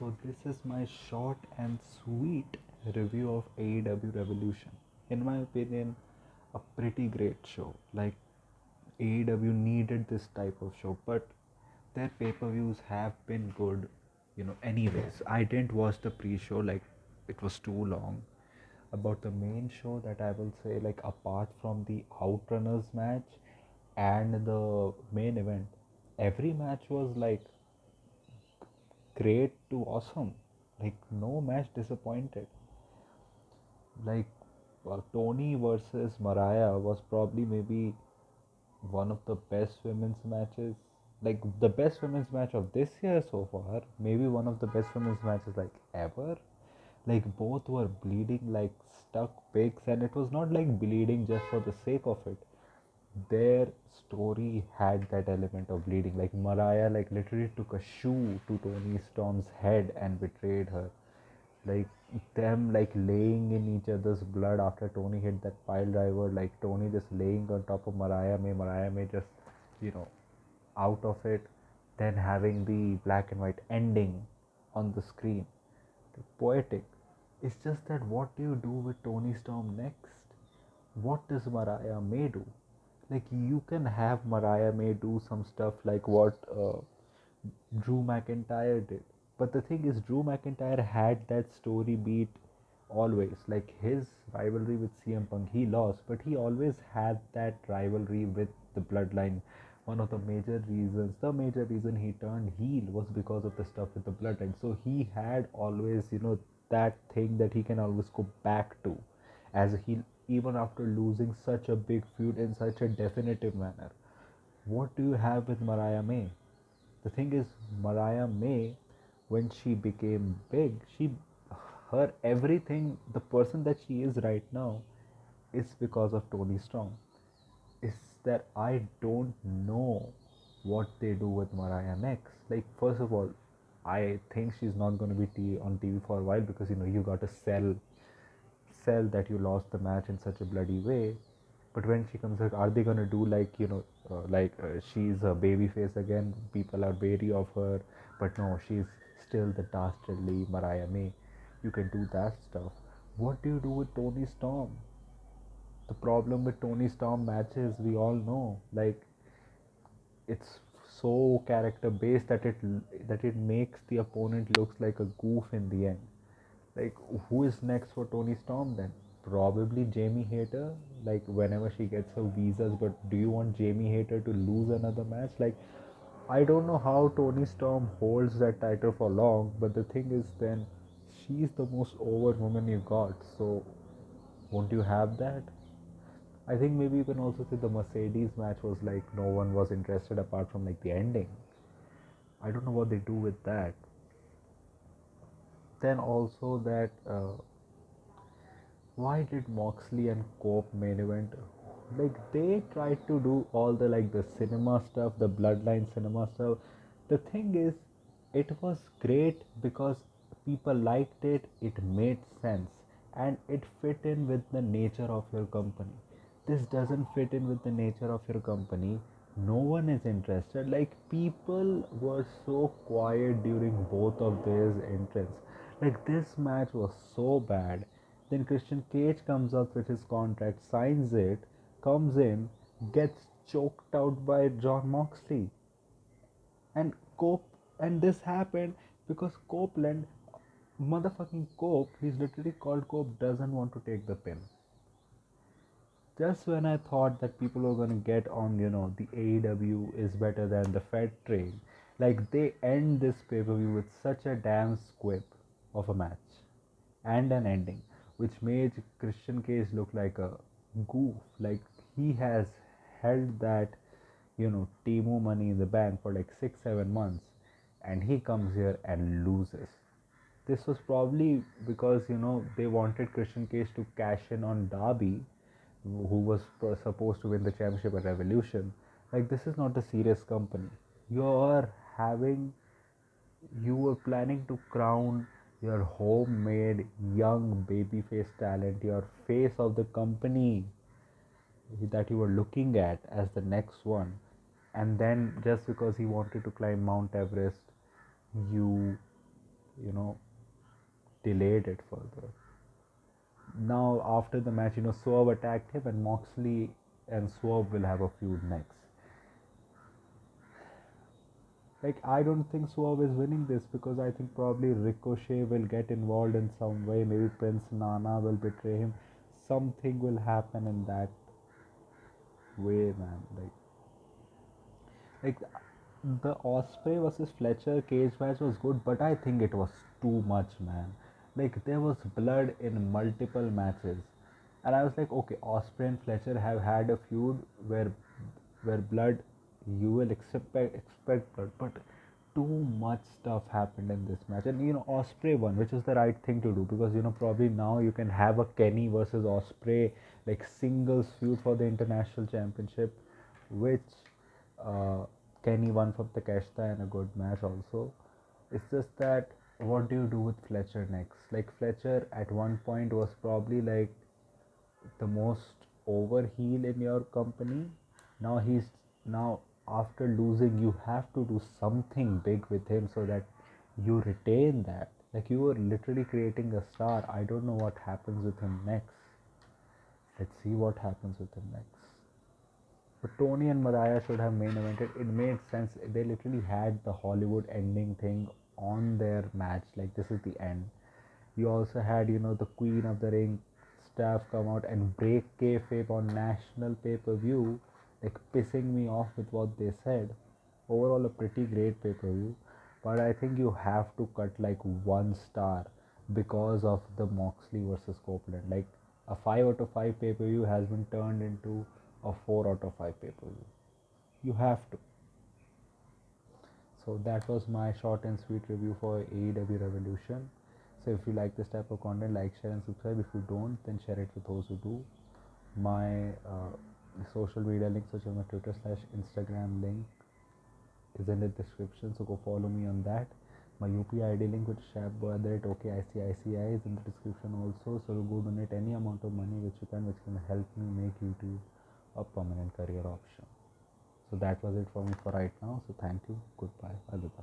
So this is my short and sweet review of AEW Revolution. In my opinion, a pretty great show. Like AEW needed this type of show, but their pay-per-views have been good, anyways. I didn't watch the pre-show, like it was too long. About the main show, that I will say, like apart from the Outrunners match and the main event, every match was like great to awesome. Like no match disappointed. Like Tony versus Mariah was probably maybe one of the best women's matches. Like the best women's match of this year so far. Maybe one of the best women's matches like ever. Like both were bleeding like stuck pigs, and it was not like bleeding just for the sake of it. Their story had that element of bleeding. Like Mariah like literally took a shoe to Tony Storm's head and betrayed her. Like them like laying in each other's blood after Tony hit that pile driver, like Tony just laying on top of Mariah May just, you know, out of it, then having the black and white ending on the screen. Poetic. It's just that what do you do with Tony Storm next? What does Mariah May do? Like you can have Mariah May do some stuff like what Drew McIntyre did. But the thing is, Drew McIntyre had that story beat always. Like his rivalry with CM Punk, he lost, but he always had that rivalry with the Bloodline. One of the major reason he turned heel was because of the stuff with the Bloodline. So he had always, that thing that he can always go back to as a heel, even after losing such a big feud in such a definitive manner. What do you have with Mariah May? The thing is, Mariah May, when she became big, her everything, the person that she is right now, is because of Tony Storm. Is that I don't know what they do with Mariah next. Like, first of all, I think she's not going to be on TV for a while because you got to sell that you lost the match in such a bloody way. But when she comes back, are they gonna do like she's a baby face again? People are wary of her, but no, she's still the dastardly Mariah May. You can do that stuff. What do you do with Tony Storm? The problem with Tony Storm matches, we all know, like it's so character based that it makes the opponent looks like a goof in the end. Like, who is next for Tony Storm then? Probably Jamie Hayter, like whenever she gets her visas. But do you want Jamie Hayter to lose another match? Like, I don't know how Tony Storm holds that title for long, but the thing is, then she's the most over woman you got. So, won't you have that? I think maybe you can also say the Mercedes match was like no one was interested apart from like the ending. I don't know what they do with that. Then also that why did Moxley and Cope main event? Like they tried to do all the like the cinema stuff, the bloodline cinema stuff. The thing is, it was great because people liked it, it made sense, and it fit in with the nature of your company. This doesn't fit in with the nature of your company. No one is interested. Like people were so quiet during both of their entrance. Like this match was so bad. Then Christian Cage comes up with his contract, signs it, comes in, gets choked out by John Moxley. And Cope, and this happened because Copeland, motherfucking Cope, he's literally called Cope, doesn't want to take the pin. Just when I thought that people were gonna get on, the AEW is better than the Fed train, like they end this pay per view with such a damn squib of a match and an ending, which made Christian Cage look like a goof. Like he has held that, Timu money in the bank for like 6 7 months, and he comes here and loses. This was probably because they wanted Christian Cage to cash in on Darby, who was supposed to win the championship at Revolution. Like this is not a serious company. You are having you were planning to crown your homemade young babyface talent, your face of the company that you were looking at as the next one, and then just because he wanted to climb Mount Everest, you delayed it further. Now after the match, Swerve attacked him, and Moxley and Swerve will have a feud next. Like, I don't think Swerve is winning this, because I think probably Ricochet will get involved in some way. Maybe Prince Nana will betray him. Something will happen in that way, man. Like the Osprey versus Fletcher cage match was good, but I think it was too much, man. Like, there was blood in multiple matches, and I was like, okay, Osprey and Fletcher have had a feud where blood, you will expect blood, but too much stuff happened in this match, and Osprey won, which is the right thing to do, because probably now you can have a Kenny versus Osprey like singles feud for the international championship, which uh, Kenny won from Takeshita in a good match also. It's just that, what do you do with Fletcher next? Like, Fletcher at one point was probably like the most over heel in your company. Now after losing, you have to do something big with him so that you retain that. Like, you were literally creating a star. I don't know what happens with him next. Let's see what happens with him next. But Tony and Mariah should have main evented. It made sense. They literally had the Hollywood ending thing on their match. Like, this is the end. You also had, the Queen of the Ring staff come out and break kayfabe on national pay-per-view, like pissing me off with what they said. Overall, a pretty great pay-per-view, but I think you have to cut like 1 star because of the Moxley versus Copeland. Like, a 5 out of 5 pay-per-view has been turned into a 4 out of 5 pay-per-view. You have to. So that was my short and sweet review for AEW Revolution. So if you like this type of content, like, share, and subscribe. If you don't, then share it with those who do. My social media links, such as my Twitter/Instagram link, is in the description. So go follow me on that. My UPI ID link, which is shabbo@okicici, is in the description also. So go donate any amount of money which can help me make YouTube a permanent career option. So that was it for me for right now. So thank you. Goodbye. Alvida.